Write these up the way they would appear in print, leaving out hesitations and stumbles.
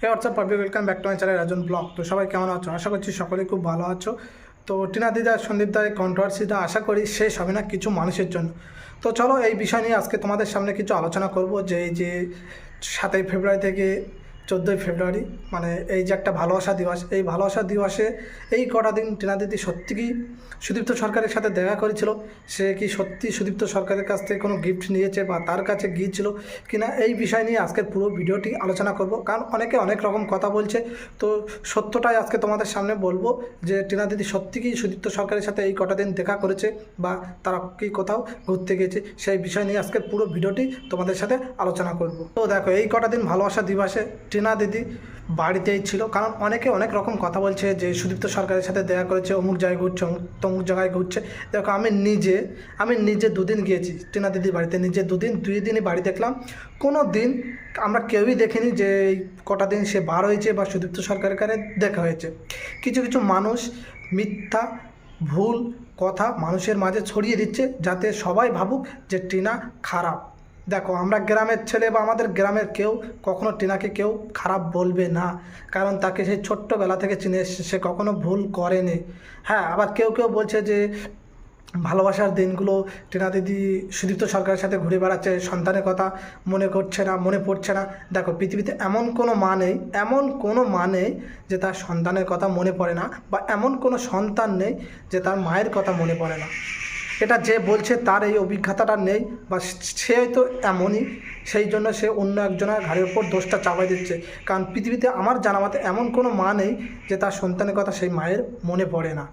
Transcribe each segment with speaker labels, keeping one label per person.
Speaker 1: Hey WhatsApp public welcome back to my channel Rajan blog. তো সবাই কেমন আছো? আশা করছি সকলে খুব ভালো আছো। তো টিনা দিদা সন্দীপ দার কন্ট্রোভার্সিটা আশা করি শেষ হবে না কিছু মানুষের জন্য। তো চলো এই বিষয় নিয়ে আজকে তোমাদের সামনে কিছু আলোচনা করব যে এই যে 7ই ফেব্রুয়ারি থেকে 14ই ফেব্রুয়ারি মানে এই যে একটা ভালোবাসা দিবস, এই ভালোবাসা দিবসে এই কটা দিন টিনা দিদি সত্যি কি সুদীপ্ত সরকারের সাথে দেখা করেছিল? সে কি সত্যি সুদীপ্ত সরকারের কাছ থেকে কোনো গিফট নিয়েছে বা তার কাছে গিয়েছিল কিনা, এই বিষয় নিয়ে আজকের পুরো ভিডিওটি আলোচনা করব। কারণ অনেকে অনেক রকম কথা বলছে, তো সত্যটাই আজকে তোমাদের সামনে বলবো যে টিনা দিদি সত্যি কি সুদীপ্ত সরকারের সাথে এই কটা দিন দেখা করেছে বা তারা কি কোথাও ঘুরতে গেছে, সেই বিষয় নিয়ে আজকের পুরো ভিডিওটি তোমাদের সাথে আলোচনা করব। তো দেখো, এই কটা দিন ভালোবাসা দিবসে টিনা দিদি বাড়িতেই ছিল। কারণ অনেকে অনেক রকম কথা বলছে যে সুদীপ্ত সরকারের সাথে দেখা করেছে, অমুক জায়গায় ঘুরছে, তমুক জায়গায় ঘুরছে। দেখো, আমি নিজে দুদিন গিয়েছি টিনা দিদির বাড়িতে, নিজে দুই দিনই বাড়ি দেখলাম। কোনো দিন আমরা কেউই দেখিনি যে এই কটা দিন সে বার হয়েছে বা সুদীপ্ত সরকারের কাছে দেখা হয়েছে। কিছু কিছু মানুষ মিথ্যা ভুল কথা মানুষের মাঝে ছড়িয়ে দিচ্ছে যাতে সবাই ভাবুক যে টিনা খারাপ। দেখো, আমরা গ্রামের ছেলে বা আমাদের গ্রামের কেউ কখনো টিনাকে কেউ খারাপ বলবে না, কারণ তাকে সেই ছোট্টবেলা থেকে চিনে এসেছে, সে কখনো ভুল করেনি। হ্যাঁ, আবার কেউ কেউ বলছে যে ভালোবাসার দিনগুলো টিনা দিদি সুদীপ্ত সরকারের সাথে ঘুরে বেড়াচ্ছে, সন্তানের কথা মনে পড়ছে না। দেখো, পৃথিবীতে এমন কোনো মা নেই যে তার সন্তানের কথা মনে পড়ে না, বা এমন কোনো সন্তান নেই যে তার মায়ের কথা মনে পড়ে না। এটা যে বলছে তার এই অভিজ্ঞতাটা নেই, বা সে হয়তো এমনই, সেই জন্য সে অন্য একজনের ঘাড়ের ওপর দোষটা চাপাই দিচ্ছে। কারণ পৃথিবীতে আমার জানা মতে এমন কোনো মা নেই যে তার সন্তানের কথা সেই মায়ের মনে পড়ে না।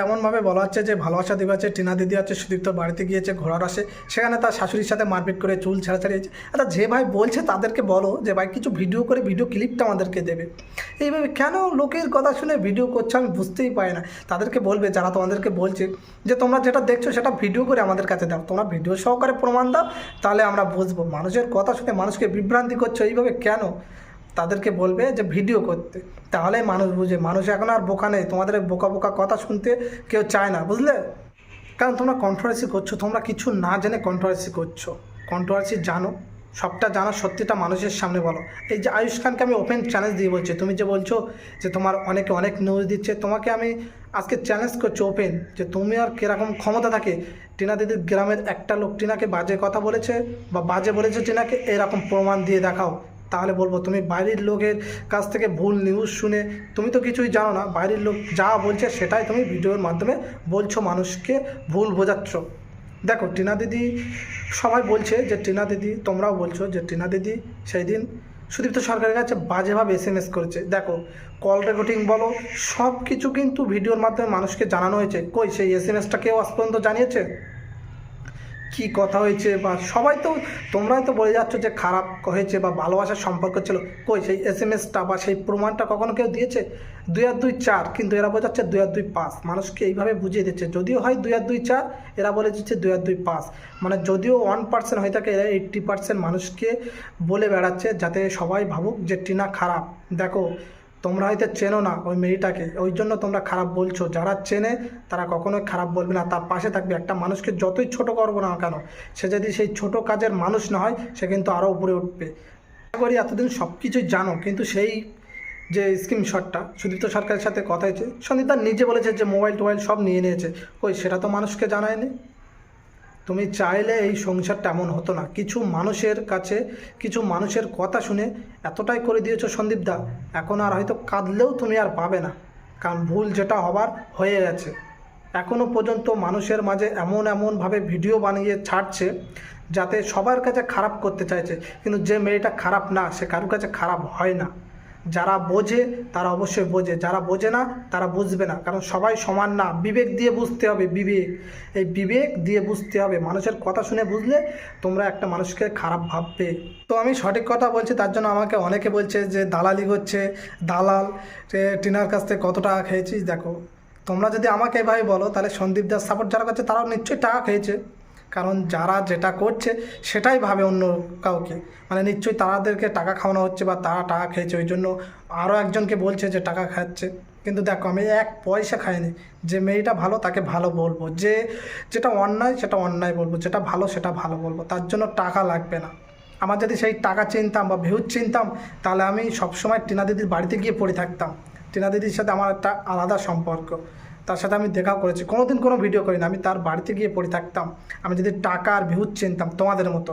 Speaker 1: এমনভাবে বলা হচ্ছে যে ভালোবাসা দিবসে টিনা দিদি আছে সুদীপ্ত বাড়িতে গিয়েছে ঘোরার আসে, সেখানে তার শাশুড়ির সাথে মারপিট করে চুল ছাড়াছাড়িয়েছে। আচ্ছা, যে ভাই বলছে তাদেরকে বলো যে ভাই কিছু ভিডিও করে ভিডিও ক্লিপটা আমাদেরকে দেবে। এইভাবে কেন লোকের কথা শুনে ভিডিও করছে আমি বুঝতেই পারি না। তাদেরকে বলবে যারা তোমাদেরকে বলছে যে তোমরা যেটা দেখছো সেটা ভিডিও করে আমাদের কাছে দাও, তোমরা ভিডিও সহকারে প্রমাণ দাও, তাহলে আমরা বুঝবো। মানুষের কথা শুনে মানুষকে বিভ্রান্তি করছো এইভাবে কেন? তাদেরকে বলবে যে ভিডিও করতে, তাহলে মানুষ বুঝে। মানুষ এখন আর বোকা নেই, তোমাদের বোকা বোকা কথা শুনতে কেউ চায় না, বুঝলে? কারণ তোমরা কন্ট্রোভার্সি করছো, তোমরা কিছু না জেনে কন্ট্রোভার্সি করছো। কন্ট্রোভার্সি জানো, সবটা জানো, সত্যিটা মানুষের সামনে বলো। এই যে আয়ুষ খানকে আমি ওপেন চ্যালেঞ্জ দিয়ে বলছি, তুমি যে বলছো যে তোমার অনেকে অনেক নিউজ দিচ্ছে, তোমাকে আমি আজকে চ্যালেঞ্জ করছি ওপেন, যে তুমি আর কীরকম ক্ষমতা থাকে টিনা দিদির গ্রামের একটা লোক টিনাকে বাজে কথা বলেছে বা বাজে বলেছে টিনাকে, এরকম প্রমাণ দিয়ে দেখাও, তাহলে বলবো। তুমি বাইরের লোকের কাছ থেকে ভুল নিউজ শুনে, তুমি তো কিছুই জানো না, বাইরের লোক যা বলছে সেটাই তুমি ভিডিওর মাধ্যমে বলছো, মানুষকে ভুল বোঝাচ্ছ। দেখো, টিনা দিদি, সবাই বলছে যে টিনা দিদি, তোমরাও বলছো যে টিনা দিদি সেই দিন সুদীপ্ত সরকারের কাছে বাজেভাবে SMS করেছে। দেখো, কল রেকর্ডিং বলো, সব কিছু কিন্তু ভিডিওর মাধ্যমে মানুষকে জানানো হয়েছে। কই সেই SMSটা কেউ আজ পর্যন্ত জানিয়েছে কি কথা হয়েছে? বা সবাই তো, তোমরাই তো বলে যাচ্ছ যে খারাপ হয়েছে বা ভালোবাসার সম্পর্ক ছিল, কই সেই SMSটা বা সেই প্রমাণটা কখনো কেউ দিয়েছে? 2 আর 2 4, কিন্তু এরা বোঝাচ্ছে 2 আর 2 5। মানুষকে এইভাবে বুঝিয়ে দিচ্ছে, যদিও হয় 2 আর 2 4, এরা বলে দিচ্ছে 2 আর 2 5। মানে যদিও 1% হয়ে থাকে, এরা 80% মানুষকে বলে বেড়াচ্ছে যাতে সবাই ভাবুক যে টিনা খারাপ। দেখো, তোমরা হয়তো চেনো না ওই মেয়েটাকে, ওই জন্য তোমরা খারাপ বলছো। যারা চেনে তারা কখনোই খারাপ বলবে না, তার পাশে থাকবে। একটা মানুষকে যতই ছোট করবো না কেন, সে যদি সেই ছোট কাজের মানুষ না হয়, সে কিন্তু আরও উপরে উঠবে। আশা করি এতদিন সব কিছুই জানো, কিন্তু সেই যে স্ক্রিনশটটা সুদীপ্ত সরকারের সাথে কথা হয়েছে, সন্দীপদা নিজে বলেছে যে মোবাইল টোবাইল সব নিয়ে নিয়েছে, কই সেটা তো মানুষকে জানায়নি। তুমি চাইলে এই সংসারটা এমন হতো না। কিছু মানুষের কাছে, কিছু মানুষের কথা শুনে এতটাই করে দিয়েছো সন্দীপদা, এখন আর হয়তো কাঁদলেও তুমি আর পাবে না, কারণ ভুল যেটা হবার হয়ে গেছে। এখনও পর্যন্ত মানুষের মাঝে এমনভাবে ভিডিও বানিয়ে ছাড়ছে যাতে সবার কাছে খারাপ করতে চাইছে, কিন্তু যে মেয়েটা খারাপ না, সে কারোর কাছে খারাপ হয় না। যারা বোঝে তারা অবশ্যই বোঝে, যারা বোঝে না তারা বুঝবে না, কারণ সবাই সমান না। বিবেক দিয়ে বুঝতে হবে, এই বিবেক দিয়ে বুঝতে হবে। মানুষের কথা শুনে বুঝলে তোমরা একটা মানুষকে খারাপ ভাববে। তো আমি সঠিক কথা বলছি, তার জন্য আমাকে অনেকে বলছে যে দালালি করছে, দালাল, টিনার কাছ থেকে কত টাকা খেয়েছিস। দেখো, তোমরা যদি আমাকে এভাবে বলো, তাহলে সন্দীপ দাস সাপোর্ট যারা করছে তারাও নিশ্চয়ই টাকা খেয়েছে, কারণ যারা যেটা করছে সেটাই ভাবে অন্য কাউকে, মানে নিশ্চয়ই তাদেরকে টাকা খাওয়ানো হচ্ছে বা তারা টাকা খেয়েছে, ওই জন্য আরও একজনকে বলছে যে টাকা খাচ্ছে। কিন্তু দেখো, আমি 1 পয়সা খাইনি। যে মেয়েটা ভালো তাকে ভালো বলবো, যেটা অন্যায় সেটা অন্যায় বলবো, যেটা ভালো সেটা ভালো বলবো, তার জন্য টাকা লাগবে না। আমার যদি সেই টাকা চিনতাম বা ভিউজ চিনতাম, তাহলে আমি সবসময় টিনা দিদির বাড়িতে গিয়ে পড়ে থাকতাম। টিনা দিদির সাথে আমার একটা আলাদা সম্পর্ক, তার সাথে আমি দেখা করেছি, কোনোদিন কোনো ভিডিও করি না, আমি তার বাড়িতে গিয়ে পড়ে থাকতাম। আমি যদি টাকা আর ভিউজ চিনতাম তোমাদের মতো।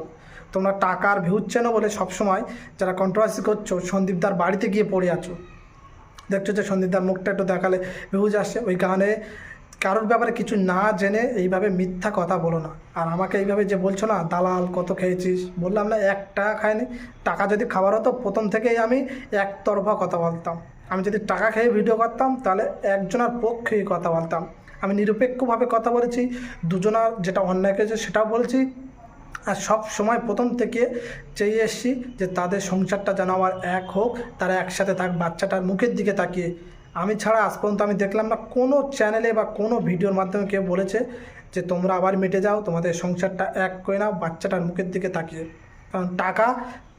Speaker 1: তোমরা টাকা আর ভিউজ চেনো বলে সবসময় যারা কন্ট্রোভার্সি করছো সন্দীপদার বাড়িতে গিয়ে পড়ে আছো। দেখছো যে সন্দীপদার মুখটা একটু দেখালে ভিউজ আসছে, ওই গানে কারোর ব্যাপারে কিছু না জেনে এইভাবে মিথ্যা কথা বলো না। আর আমাকে এইভাবে যে বলছো না দালাল কত খেয়েছিস, বললাম না 1 টাকা খাইনি। টাকা যদি খাবার হতো প্রথম থেকেই আমি একতরফা কথা বলতাম। আমি যদি টাকা খেয়ে ভিডিও করতাম তাহলে একজনের পক্ষেই কথা বলতাম। আমি নিরপেক্ষভাবে কথা বলেছি, দুজনার যেটা অন্যায় করেছে সেটাও বলছি। আর সব সময় প্রথম থেকে চেয়ে এসছি যে তাদের সংসারটা যেন আমার এক হোক, তারা একসাথে থাক, বাচ্চাটার মুখের দিকে তাকিয়ে। আমি ছাড়া আজ পর্যন্ত আমি দেখলাম না কোনো চ্যানেলে বা কোনো ভিডিওর মাধ্যমে কেউ বলেছে যে তোমরা আবার মিটে যাও, তোমাদের সংসারটা এক করে নাও বাচ্চাটার মুখের দিকে তাকিয়ে। কারণ টাকা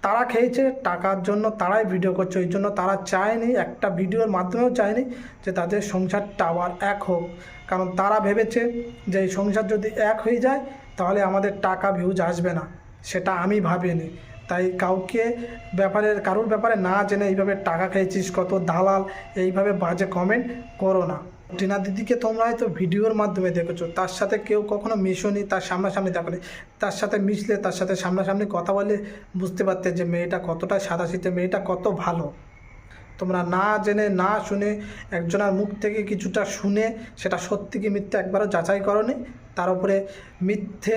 Speaker 1: তারা খেয়েছে, টাকার জন্য তারাই ভিডিও করছে, ওই জন্য তারা চায়নি, একটা ভিডিওর মাধ্যমেও চায়নি যে তাদের সংসারটা আবার এক হোক। কারণ তারা ভেবেছে যে এই সংসার যদি এক হয়ে যায় তাহলে আমাদের টাকা ভিউজ আসবে না, সেটা আমি ভাবিনি। তাই কারোর ব্যাপারে না জেনে এইভাবে টাকা খেয়েছিস কত দালাল এইভাবে বাজে কমেন্ট করো না। টিনা দিদিকে তোমরা হয়তো ভিডিওর মাধ্যমে দেখেছো, তার সাথে কেউ কখনো মিশোনি, তার সামনাসামনি দেখোনি। তার সাথে মিশলে, তার সাথে সামনাসামনি কথা বলে বুঝতে পারতে যে মেয়েটা কতটা সাদাসিধে, মেয়েটা কত ভালো। তোমরা না জেনে না শুনে একজনের মুখ থেকে কিছুটা শুনে সেটা সত্যি কি মিথ্যে একবারও যাচাই করোনি, তার উপরে মিথ্যে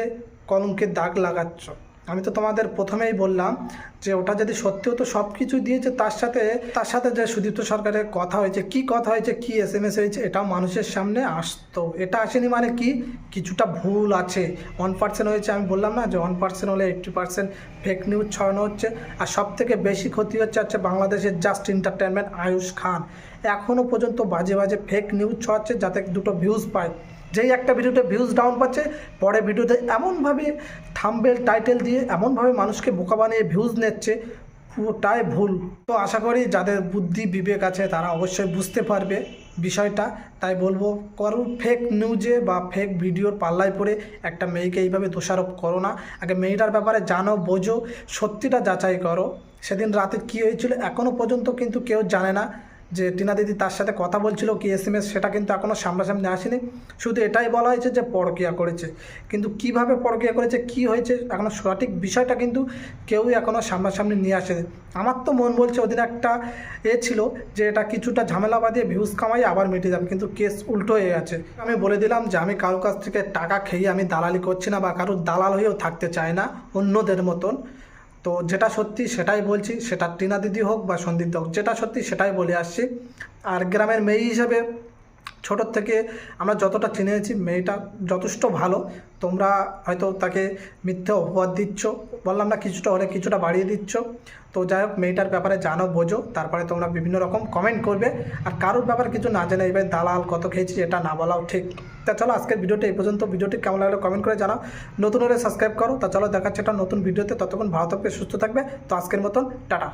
Speaker 1: কলঙ্কের দাগ লাগাচ্ছ। আমি তো তোমাদের প্রথমেই বললাম যে ওটা যদি সত্যি হতো, সব কিছু দিয়েছে, তার সাথে যে সুদীপ্ত সরকারের কথা হয়েছে, কি কথা হয়েছে, কি SMS হয়েছে, এটাও মানুষের সামনে আসতো। এটা আসেনি মানে কি, কিছুটা ভুল আছে। 1% হয়েছে, আমি বললাম না যে 1% হলে 80% ফেক নিউজ ছড়ানো হচ্ছে। আর সব থেকে বেশি ক্ষতি হচ্ছে বাংলাদেশের জাস্ট এন্টারটেনমেন্ট আয়ুষ খান। এখনও পর্যন্ত বাজে বাজে ফেক নিউজ ছড়াচ্ছে যাতে দুটো ভিউজ পায়। যেই একটা ভিডিওতে ভিউজ ডাউন পাচ্ছে, পরে ভিডিওতে এমনভাবে থাম্বনেল টাইটেল দিয়ে এমনভাবে মানুষকে বোকা বানিয়ে ভিউজ নিচ্ছে, পুরোটাই ভুল। তো আশা করি যাদের বুদ্ধি বিবেক আছে তারা অবশ্যই বুঝতে পারবে বিষয়টা। তাই বলবো, কারোর ফেক নিউজে বা ফেক ভিডিওর পাল্লায় পড়ে একটা মেয়েকে এইভাবে দোষারোপ করো না। আগে মেয়েটার ব্যাপারে জানো, বোঝো, সত্যিটা যাচাই করো। সেদিন রাতে কী হয়েছিল এখনও পর্যন্ত কিন্তু কেউ জানে না। যে টিনা দিদি তার সাথে কথা বলছিল কি SMS, সেটা কিন্তু এখনও সামনাসামনি আসেনি। শুধু এটাই বলা হয়েছে যে পরকীয়া করেছে, কিন্তু কিভাবে পরকীয়া করেছে, কি হয়েছে, এখনও সঠিক বিষয়টা কিন্তু কেউই এখনও সামনাসামনি নিয়ে আসেনি। আমার তো মন বলছে ওদিন একটা ছিল যে এটা কিছুটা ঝামেলা বাঁধিয়ে ভিউজ কামাই আবার মিটে যাবে, কিন্তু কেস উল্টো হয়ে গেছে। আমি বলে দিলাম যে আমি কারোর কাছ থেকে টাকা খেয়ে আমি দালালি করছি না বা কারোর দালাল হয়েও থাকতে চাই না অন্যদের মতন। তো যেটা সত্যি সেটাই বলছি, সেটা টিনা দিদি হোক বা সন্দীপ হোক, যেটা সত্যি সেটাই বলে আসছি। আর গ্রামের মেয়ে হিসেবে ছোটোর থেকে আমরা যতটা চিনেছি মেয়েটা যথেষ্ট ভালো। তোমরা হয়তো তাকে মিথ্যে অপবাদ দিচ্ছ, বললাম না কিছুটা হলে কিছুটা বাড়িয়ে দিচ্ছ। তো যাই হোক, মেয়েটার ব্যাপারে জানো, বোঝো, তারপরে তোমরা বিভিন্ন রকম কমেন্ট করবে। আর কারোর ব্যাপারে কিছু না জেনে এবার দালাল কত খেয়েছি এটা না বলাও ঠিক। তা চলো আজকের ভিডিওটা এই পর্যন্ত। ভিডিওটি কেমন লাগলো কমেন্ট করে জানাও, নতুন হলে সাবস্ক্রাইব করো। তা চলো দেখাচ্ছে একটা নতুন ভিডিওতে, ততক্ষণ ভালো থাকবে, সুস্থ থাকবে। তো আজকের মতন টাটা।